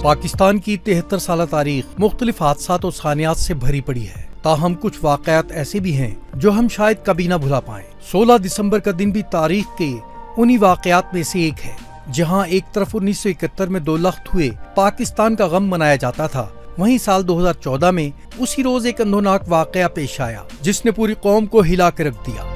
پاکستان کی 73 سالہ تاریخ مختلف حادثات اور ثانیات سے بھری پڑی ہے، تاہم کچھ واقعات ایسے بھی ہیں جو ہم شاید کبھی نہ بھلا پائیں۔ 16 دسمبر کا دن بھی تاریخ کے انہی واقعات میں سے ایک ہے، جہاں ایک طرف 1971 میں 2 لخت ہوئے پاکستان کا غم منایا جاتا تھا، وہیں سال 2014 میں اسی روز ایک اندھوناک واقعہ پیش آیا جس نے پوری قوم کو ہلا کے رکھ دیا۔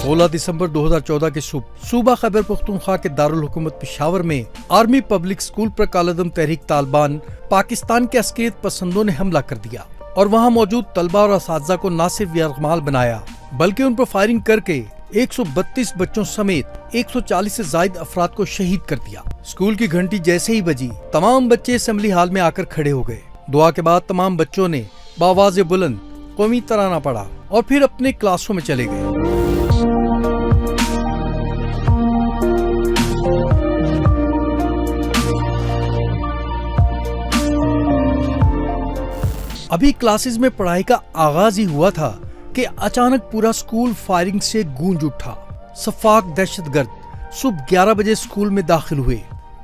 16 دسمبر 2014 کے صوبہ خیبر پختونخوا کے دارالحکومت پشاور میں آرمی پبلک اسکول پر کالعدم تحریک طالبان پاکستان کے عسکریت پسندوں نے حملہ کر دیا اور وہاں موجود طلبہ اور اساتذہ کو نہ صرف یرغمال بنایا بلکہ ان پر فائرنگ کر کے 132 بچوں سمیت 140 سے زائد افراد کو شہید کر دیا۔ اسکول کی گھنٹی جیسے ہی بجی، تمام بچے اسمبلی ہال میں آ کر کھڑے ہو گئے۔ دعا کے بعد تمام بچوں نے بآواز بلند قومی ترانہ پڑھا اور پھر اپنے کلاسوں میں چلے گئے۔ ابھی کلاسز میں پڑھائی کا آغاز ہی ہوا تھا کہ اچانک پورا اسکول فائرنگ سے گونج اٹھا۔ سفاک دہشت گرد صبح 11 بجے اسکول میں داخل ہوئے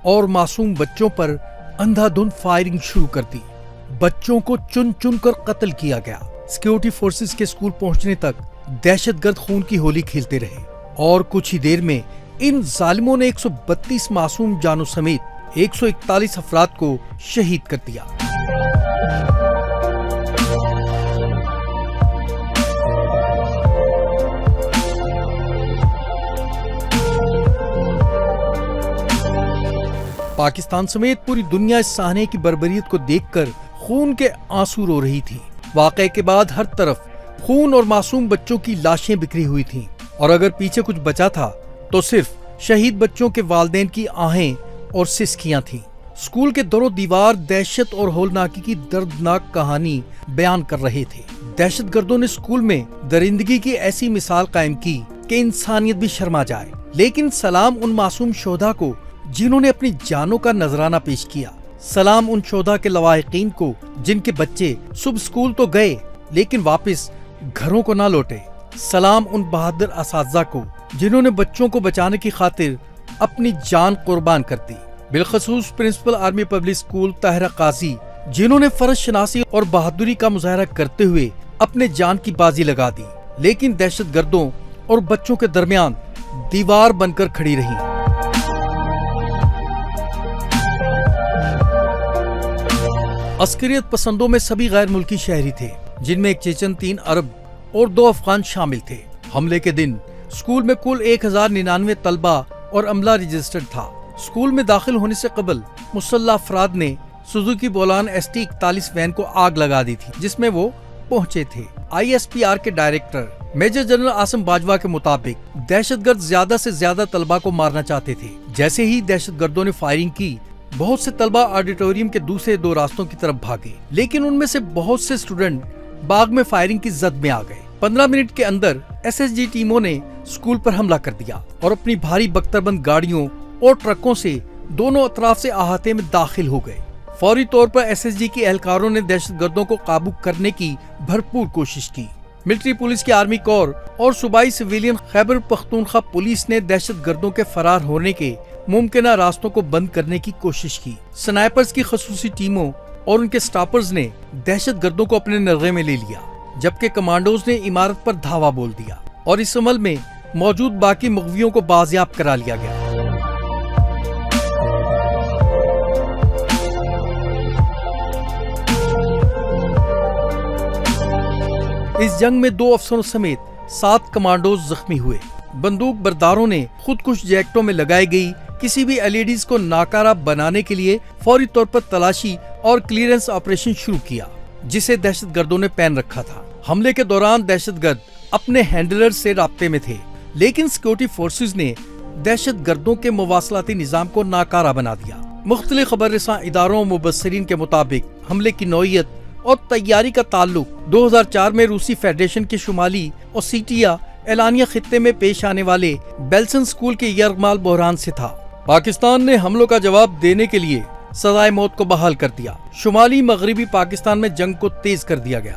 اور معصوم بچوں پر اندھا دھند فائرنگ شروع کر دی۔ بچوں کو چن چن کر قتل کیا گیا۔ سیکیورٹی فورسز کے اسکول پہنچنے تک دہشت گرد خون کی ہولی کھیلتے رہے اور کچھ ہی دیر میں ان ظالموں نے 132 معصوم جانوں سمیت 141 افراد کو شہید کر دیا۔ پاکستان سمیت پوری دنیا اس سہنے کی بربریت کو دیکھ کر خون کے آنسو رو رہی تھی۔ واقعے کے بعد ہر طرف خون اور معصوم بچوں کی لاشیں بکھری ہوئی تھیں، اور اگر پیچھے کچھ بچا تھا تو صرف شہید بچوں کے والدین کی آہیں اور سسکیاں تھیں۔ اسکول کے در و دیوار دہشت اور ہولناکی کی دردناک کہانی بیان کر رہے تھے۔ دہشت گردوں نے اسکول میں درندگی کی ایسی مثال قائم کی کہ انسانیت بھی شرما جائے، لیکن سلام ان معصوم شہداء کو جنہوں نے اپنی جانوں کا نذرانہ پیش کیا۔ سلام ان شہداء کے لواحقین کو جن کے بچے صبح اسکول تو گئے لیکن واپس گھروں کو نہ لوٹے۔ سلام ان بہادر اساتذہ کو جنہوں نے بچوں کو بچانے کی خاطر اپنی جان قربان کر دی، بالخصوص principal army public school Tahira Qazi جنہوں نے فرض شناسی اور بہادری کا مظاہرہ کرتے ہوئے اپنے جان کی بازی لگا دی، لیکن دہشت گردوں اور بچوں کے درمیان دیوار بن کر کھڑی رہی۔ عسکریت پسندوں میں سبھی غیر ملکی شہری تھے، جن میں ایک چیچن، 3 عرب اور 2 افغان شامل تھے۔ حملے کے دن اسکول میں کل 1099 طلبہ اور عملہ رجسٹرڈ تھا۔ اسکول میں داخل ہونے سے قبل مسلح افراد نے سوزوکی بولان ST 41 وین کو آگ لگا دی تھی، جس میں وہ پہنچے تھے۔ ISPR کے director major general Asim Bajwa کے مطابق دہشت گرد زیادہ سے زیادہ طلبہ کو مارنا چاہتے تھے۔ جیسے ہی دہشت گردوں نے فائرنگ کی، بہت سے طلبہ آڈیٹوریم کے دوسرے 2 راستوں کی طرف بھاگے، لیکن ان میں سے بہت سے اسٹوڈنٹ باغ میں فائرنگ کی زد میں آ گئے۔ 15 منٹ کے اندر SSG ٹیموں نے اسکول پر حملہ کر دیا اور اپنی بھاری بختربند گاڑیوں اور ٹرکوں سے دونوں اطراف سے احاطے میں داخل ہو گئے۔ فوری طور پر SSG کے اہلکاروں نے دہشت گردوں کو قابو کرنے کی بھرپور کوشش کی۔ ملٹری پولیس کی آرمی کور اور صوبائی سویلین خیبر پختونخوا پولیس نے دہشت گردوں کے فرار ہونے کے ممکنہ راستوں کو بند کرنے کی کوشش کی۔ سنائپرز کی خصوصی ٹیموں اور ان کے سٹاپرز نے دہشت گردوں کو اپنے نرغے میں لے لیا، جبکہ کمانڈوز نے عمارت پر دھاوا بول دیا اور اس عمل میں موجود باقی مغویوں کو بازیاب کرا لیا گیا۔ اس جنگ میں 2 افسروں سمیت 7 کمانڈوز زخمی ہوئے۔ بندوق برداروں نے خودکش جیکٹوں میں لگائی گئی کسی بھی LEDs کو ناکارہ بنانے کے لیے فوری طور پر تلاشی اور کلیئرنس آپریشن شروع کیا، جسے دہشت گردوں نے پہن رکھا تھا۔ حملے کے دوران دہشت گرد اپنے ہینڈلر سے رابطے میں تھے، لیکن سیکیورٹی فورسز نے دہشت گردوں کے مواصلاتی نظام کو ناکارہ بنا دیا۔ مختلف خبر رساں اداروں و مبصرین کے مطابق حملے کی نوعیت اور تیاری کا تعلق 2004 میں روسی فیڈریشن کے شمالی اوسیٹیا اعلانیہ خطے میں پیش آنے والے بیلسن اسکول کے یرغمال بحران سے تھا۔ پاکستان نے حملوں کا جواب دینے کے لیے سزائے موت کو بحال کر دیا۔ شمالی مغربی پاکستان میں جنگ کو تیز کر دیا گیا۔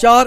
4